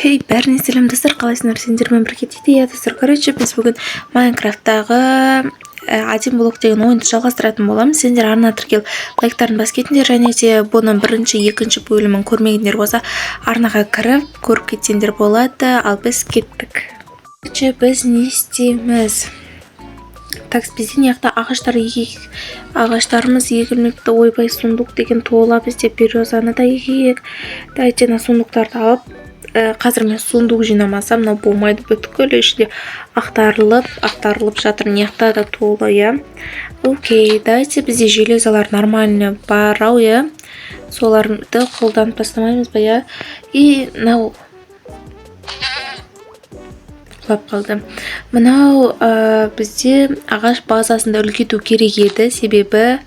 Хей, бәріне сәлем достар, қалайсыңдар? Сендермен бірге дейді. Иә достар, короче, біз бүгін Майнкрафттағы один блок деген ойынды жалғастыратын боламыз. Сендер арна тіркел лайктарын бас кетіңдер, және де бұның бірінші, екінші бөлімін көрмегендер болса, арнаға кіріп көріп кетсеңдер болады. Ал біз кеттік. Короче, біз не істейміз? Так, бізде неяқта ағаштарымыз егілмепті. Ойбай, сундук деген тола, бізде березаны да егейік. Дайте на сундуктарды алып. Қазір мен сундук жинамасам, мынау болмайды, бүткіл ішінде ақтарылып жатыр, неяқта да толы, иә. Окей, дайте, бізде железалар нормально бар, иә. Соларды қолданып тастамаймыз ба, иә. И мынау құлап қалды. Мынау бізде ағаш базасында үлкейту керек еді, себебі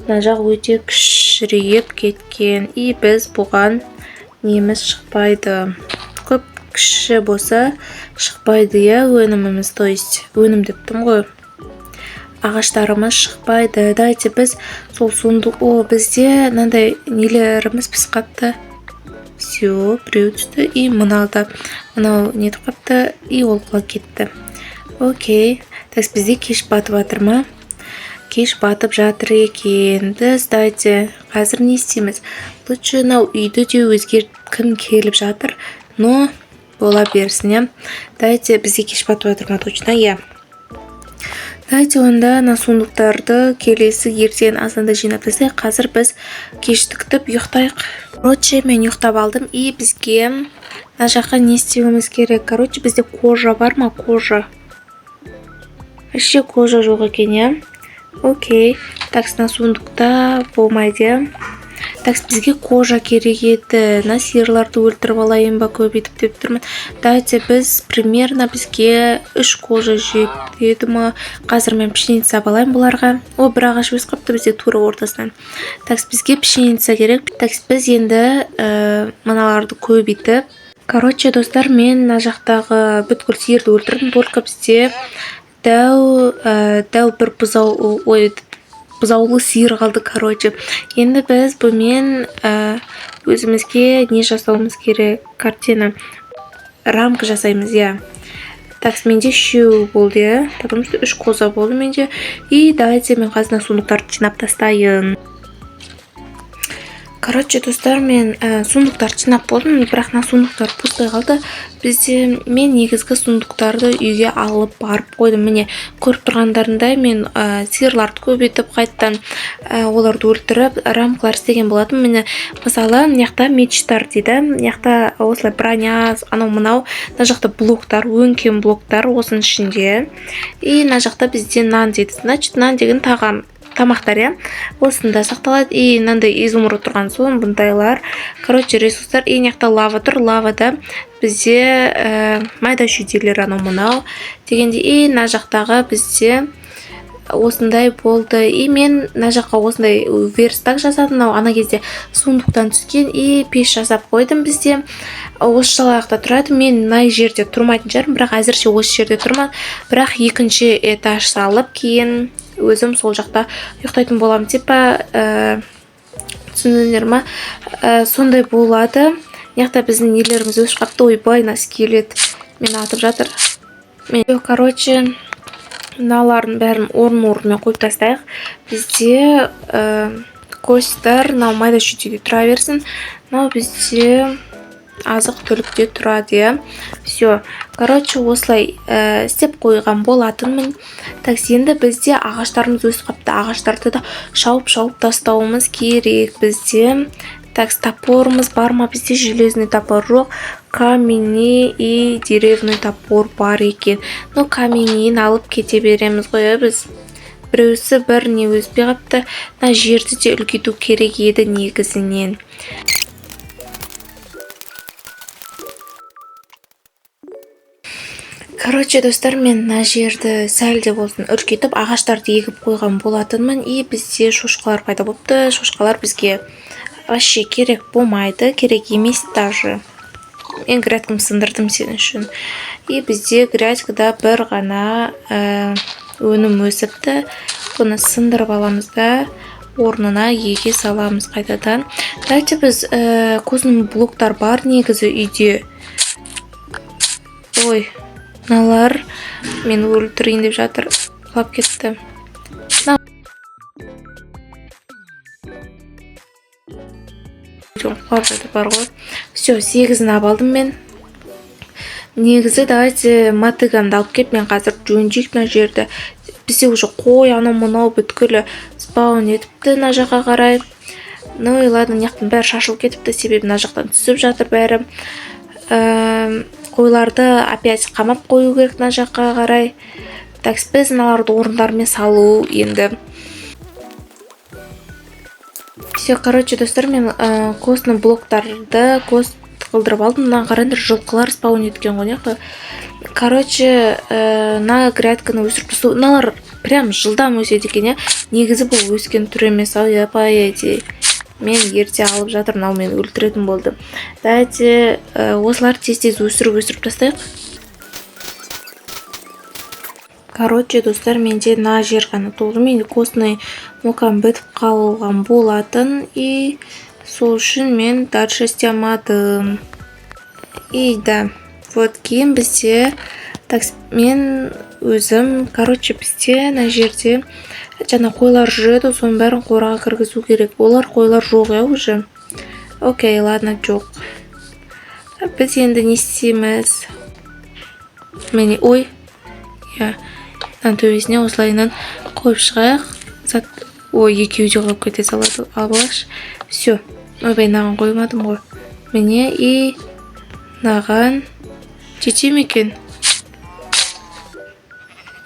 мына жақ өте кішірейіп кеткен. И біз бұған неміз шықпайды. Көп кіші болса шықпайды, иә, өніміміз, то есть өнім дептім ғой. Ағаштарымыз шықпайды. Дайте біз сол сундук, бізде мынандай нелеріміз пісқапты. Все, біреу түсті. И мынау нетіп қапты, и ол құлап кетті. Окей. Так, бізде кеш батып жатыр ма? Кеш батып жатыр екен. Дайте, қазір не істейміз? Лучше үйді де өзгерткім келіп жатыр, но бола берсін, иә. Дайте, бізде кеш батып жатыр ма, точно, иә. Дайте, онда на сундуктарды келесі ертең азанда жинап тастайық. Қазір біз кештіктіп ұйықтайық. Короче, мен ұйықтап алдым, и бізге мына жаққа не істеуіміз керек? Короче, бізде кожа бар ма? Кожа. Вообще кожа жоқ екен, иә. Окей. Так, на сундукта болмайды. Так, бізге кожа керек еді. На сиырларды өлтіріп алайын ба, көбейтіп деп тұрмын. Дайте, біз примерно бізге 3 кожа жетеді ма? Қазір мен пшеница алайын бұларға. Бір ағаш өз қапты бізде тура ортасынан. Так, бізге пшеница керек. Так, біз енді мыналарды көбейтіп. Короче, достар, мен на жақтағы бүткіл сиырды өлтірдім. Только бізде дәу бір бұзаулы сиыр қалды, короче. Енді біз бұмен өзімізге не жасауымыз керек? Картина. Рамка жасаймыз, иә. Так, менде 3 болды, иә. Потому что 3 коза болды менде. И давайте мен қазір сундуктарды жинап тастайын. Короче, достар, мен сундуктарды жинап болдым, бірақ на сундуктар пустой қалды. Бізде мен негізгі сундуктарды үйге алып барып қойдым. Міне, көріп тұрғандарында мен сиырларды көбейтіп, қайттан оларды өлтіріп, рамкалар істеген болатын. Міне, мысалы, мынаяқта мечтар дейді. Мынаяқта осылай броня, анау-мынау, мына жақта блоктар, өңкем блоктар осының ішінде. И мына жақта бізде нан дейді. Значит, нан деген тамақтар, иә, осында сақталады. И мынандай изумруд тұрған соң бұндайлар. Короче, ресурстар. И мынаяқта лава тұр. Лавада бізде майда шүйделер, анау-мынау дегенде. И мына жақтағы бізде осындай болды. И мен мына жаққа осындай верстак жасадым. Ана кезде сундуктан түскен. И пеш жасап қойдым бізде. Осы жалақта тұрады. Мен мына жерде тұрмайтын шығармын, бірақ әзірше осы жерде тұрмын. Бірақ екінші этаж салып, кейін өзім сол жақта ұйықтайтын болам. Типа, түсіндіңдер ма? Сондай болады. Яқта біздің нелеріміз өшіп қапты. Ойбай, нас келет. Мен атып жатыр. Короче, мыналардың бәрін орын-орынмен қойып тастайық. Бізде костар, майда шүйдеде тұра берсін. Бізде азық түлікте тұрады, иә. Все. Короче, осылай істеп қойған болатынмын. Так, енді бізде ағаштарымыз өсіп қапты. Ағаштарды да шауып тастауымыз керек бізде. Так, топорымыз бар ма? Бізде железный топор жоқ. Каменный и деревный топор бар екен. Каменнен алып кете береміз ғой, біз. Біреусі бір не өспей қапты. Мына жерді де үлкейту керек еді негізінен. Короче, достар, мен мына жерді сәлде болсын үлкейтіп, ағаштарды егіп қойған болатынмын. И бізде шошқалар пайда болыпты. Шошқалар бізге вообще керек болмайды, керек емес даже. Мен грядкам сындырдым сен үшін. И бізде грядкада бір ғана өнім өсіпті. Бұны сындырып аламыз да орнына еге саламыз қайтадан. Дайте біз козының блоктар бар негізі үйде. Ой, мыналар мен өлтірейін деп жатыр. Құлап кетті. Құлап жатыр бар ғой. Все, 8-ін алдым мен. Негізі давайте мотыгамды алып кеп, мен қазір жөнжейік мына жерді. Бізде уже қой анау мынау бүткілі спаун етіпті мына жаққа қарай. Ну и ладно, мынаяқтың бәрі шашылып кетіпті, себебі мына жақтан түсіп жатыр бәрі. Қойларды опять қамап қою керек мына жаққа қарай. Так, біз мыналарды орындарымен салу енді. Все, короче, достар, мен костный блоктарды қылдырып алдым. Мына қараңдар, жылқылар спаун еткен ғой, не? Короче, на грядканы өсіріп тастау. Мыналар прям жылдам өседі екен, негізі бұл өскен түр емес, ау, по идее. Мен ерте алып жатыр, мынау мені өлтіретін болды. Давайте осылар тез-тез өсіріп тастайық. Короче, достар, менде мына жер ғана толды. Мен костный мукам бітіп қалған болатын, и сол үшін мен дальше істемадым. И да, вот кейін бізде, так, мен өзім, короче, бізде мына жерде жаңа қойлар жүреді, соның бәрін қораға кіргізу керек. Олар қойлар жоқ, уже. Окей, ладно, жоқ. Біз енді не істейміз? Мені, ой, төбесіне осылайынан қойып шығайық. Ой, екеуі де қойып кете салады. Албаш. Все. Ойбай, наған қоймадым ғой. Міне, и наған жете ме екен?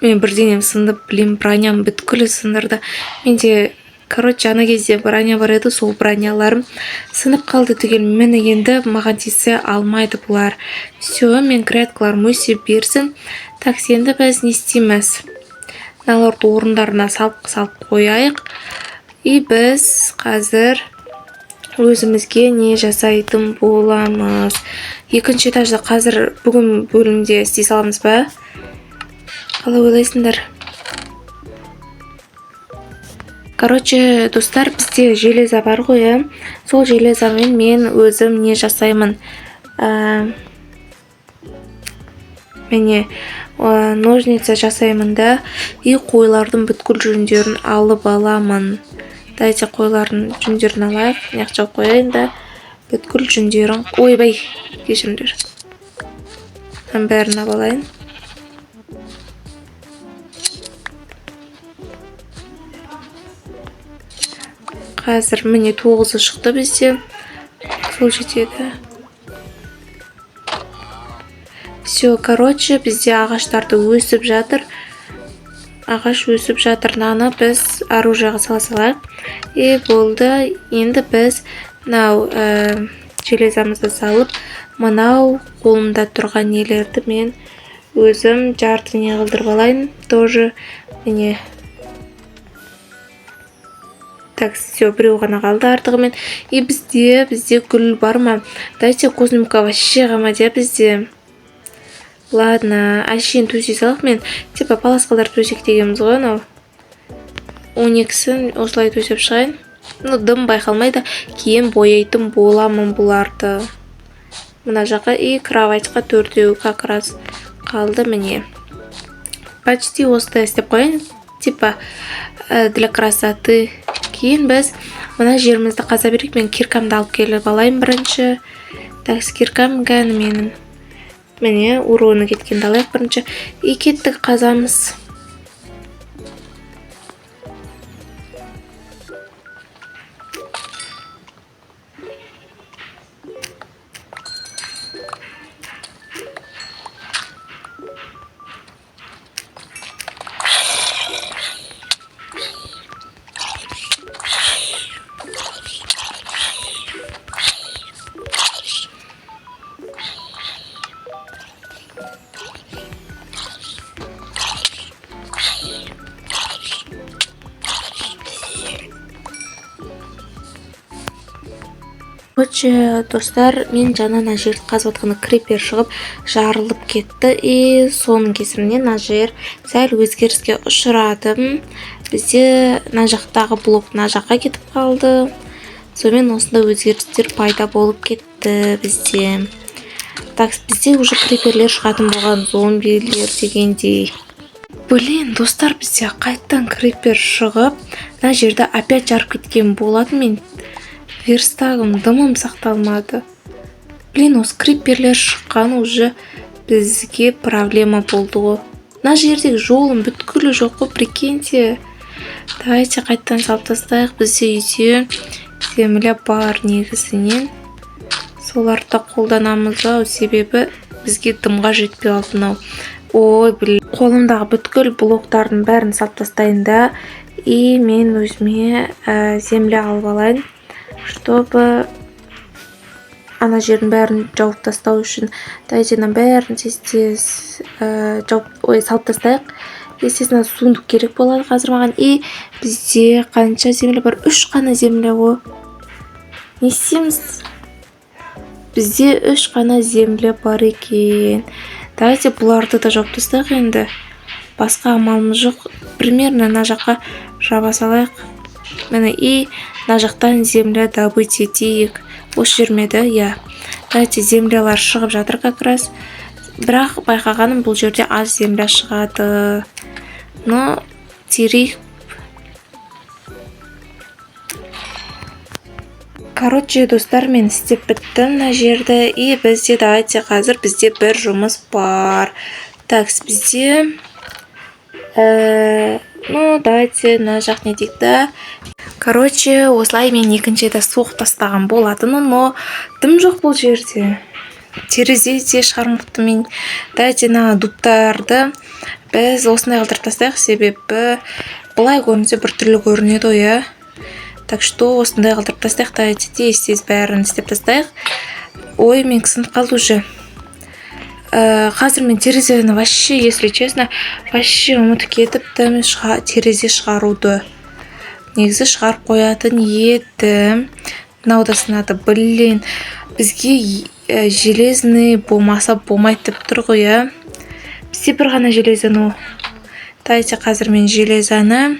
Мен бірденем сынды, білем, броням бүткілі сындырды. Менде, короче, ана кезде броня бар еді, сол броняларым сынып қалды түгел. Мені енді маған тисе алмайды бұлар. Все, мен грядкаларым өсе берсін. Так, енді біз не істейміз? Мыналарды орындарына салып қояйық. И біз қазір өзімізге не жасайтын боламыз. Екінші этажда қазір бүгін бөлімде істей саламыз ба? Қалай ойлайсыңдар? Короче, достар, бізде железа бар ғой, сол железамен мен өзім не жасаймын? Міне, ножница жасаймын да, и қойлардың бүткіл жүндерін алып аламын. Дайте қойлардың жүндерін алайық, неқча қойайын да, бүткіл жүндерін, ойбай, кешіріңдер. Бәрін алайын. Қазір міне 9-ы шықты бізде. Сол жетеді. Все, короче, бізде ағаштарды өсіп жатыр. Ағаш өсіп жатыр. Наны біз оружияға салайық. И болды. Енді біз мынау железамызды салып, мынау қолымда тұрған нелерді мен өзім жарты не қылдырып алайын. Тоже міне. Так, все, біреу ғана қалды артығымен. И бізде гүл бар ма? Дайте козмика вообще ғамадия бізде. Ладно, әшейін төсей салақ мен. Типа паласқалар төсек дегеніміз ғой, анау. 12-сін осылай төсеп шығайын. Ну, дым байқалмайды. Кейін бояйтын боламын бұларды. Мына жаққа и кроватьқа 4-еу как раз қалды міне. Почти осылай істеп қойын. Типа для красоты. Кейін біз мына жерімізді қаза берейік. Мен киркамды алып келіп алайын бірінші. Так, киркам ғаны менің. Міне, уроны кеткенді алайық бірінші. И кеттік қазамыз. Короче, достар, мен жаңа мына жерді қазып жатқанда крипер шығып жарылып кетті. И соның кесірінен мына жер сәл өзгеріске ұшырады. Бізде мына жақтағы блок мына жаққа кетіп қалды. Сонымен осында өзгерістер пайда болып кетті бізде. Так, бізде уже криперлер шығатын болған, зомбилер дегендей. Блин, достар, бізде қайттан крипер шығып, мына жерді опять жарып кеткен болатын. Мен верстагым, дымым сақталмады. Блин, осы криперлер шыққан уже бізге проблема болды ғой. Мына жердегі жолым бүткілі жоқ қой, прикиньте. Давайте қайттан салып тастайық. Бізде үйде земля бар негізінен. Соларды қолданамыз ау, себебі бізге дымға жетпей алды мынау. Ой, блин, қолымдағы бүткіл блоктардың бәрін салып тастайын да, и мен өзіме земля алып алайын, чтобы ана жердің бәрін жауып тастау үшін. Дайжена бәрін тез салып тастайық. Естественно, сундук керек болады қазір маған. И бізде қанша земля бар? 3 қана земля ғой. Не істейміз? Бізде 3 қана земля бар екен. Давайте бұларды да жауып тастайық енді. Басқа амалымыз жоқ. Примерно мына жаққа жаба салайық. Міне, и мына жақтан земля добыть етейік. Осы жермеді, я. Давайте землялар шығып жатыр как раз. Бірақ байқағаным, бұл жерде аз земля шығады. Но терейік. Короче, достар, мен істеп біттім мына жерді. И бізде, давайте қазір бізде бір жұмыс бар. Так, бізде давайте мына жақ не дейік та. Короче, осылай мен екінші рет соғып тастаған болатын, но дым жоқ бұл жерде. Терезе де шығармықты мен. Давайте мына дубтарды біз осындай қалдырып тастайық, себебі былай көрінсе бір түрлі көрінеді ғой, иә. Так что осындай қалдырып тастайық. Давайте тез бәрін істеп тастайық. Ой, мен кісініп қалды уже. Қазір мен терезені вообще, если честно, вообще ұмытып кетіпті терезе шығаруды. Негізі шығарып қоятын едім. Мынау да сынады. Блин, бізге железный болмаса болмайды деп тұр ғой, иә. Бізде бір ғана железаны. Давайте қазір мен железаны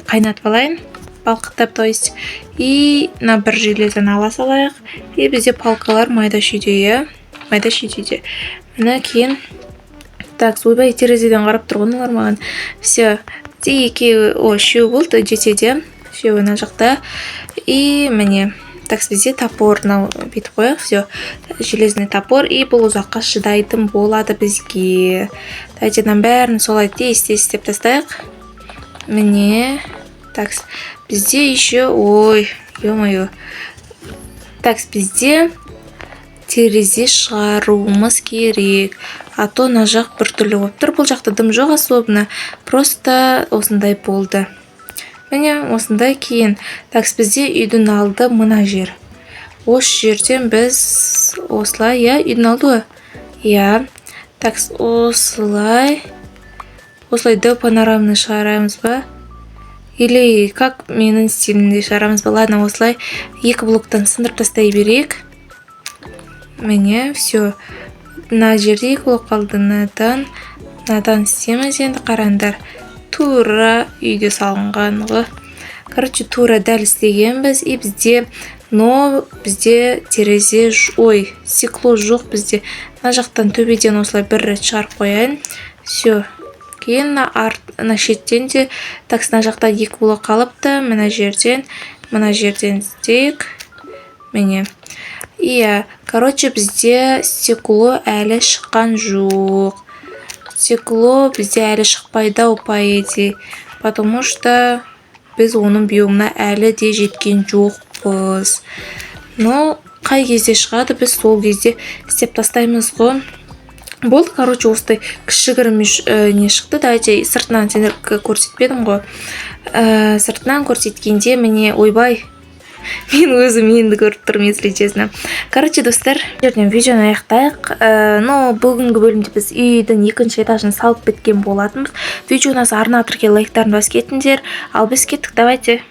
қайнатып алайын. Балқытып, то есть. И на бір железаны ала салайық. И бізде палкалар майда шүйде. Мына кейін. Так, ойбай, терезеден қарап тұрғын маған. Все. Үшеу болды, жетеде. Үшеу мына жақта. И міне. Так, бізде топор бүйтіп қояйық. Все. Железный топор. И бұл ұзаққа шыдайтын болады бізге. Давайте бәрін солай тез істеп тастайық. Міне. Так, бізде еще... Ой, ё-моё. Так, бізде терезе шығаруымыз керек. А то на жақ бір түрлі болып тұр. Бұл жақта дым жоқ особенно. Просто осындай болды. Міне, осындай кейін. Так, бізде үйдің алды мына жер. Осы жерден біз осылай, я, үйдің алды ғой? Я. Так, осылай до панорамны шығарамыз ба? Или как менің стилімде шығарамыз ба? Ладно, осылай 2 блоктан сындырып тастай берейік. Міне, все. Мына жерде 2 блок қалды. Надан істейміз енді, қараңдар. Тура үйде салынған ғой. Короче, тура дәл істегенбіз. И бізде терезе, стекло жоқ бізде. Мына жақтан төбеден осылай бір рет шығарып қояйын. Все. Кейін на шеттен де, так, мына жақта 2 блок қалыпты. Мына жерден істейік. Міне. Иә, короче, бізде стекло әлі шыққан жоқ. Стекло бізде әлі шықпайды, по идее. Потому что біз оның биомына әлі де жеткен жоқпыз. Но қай кезде шығады, біз сол кезде істеп тастаймыз ғой. Болды, короче, осылай кішігірім не шықты. Давайте сыртынан сендер көрсетпедім ғой. Сыртынан көрсеткенде міне, ойбай, мен өзім енді көріп тұрмын, если честно. Короче, достар, жерден видеоны аяқтайық. Но бүгінгі бөлімде біз үйдің 2-ші этажын салып біткен болатынбыз. Видеоны арнатырға лайктарын басып кетіңдер. Ал біз кеттік, давайте.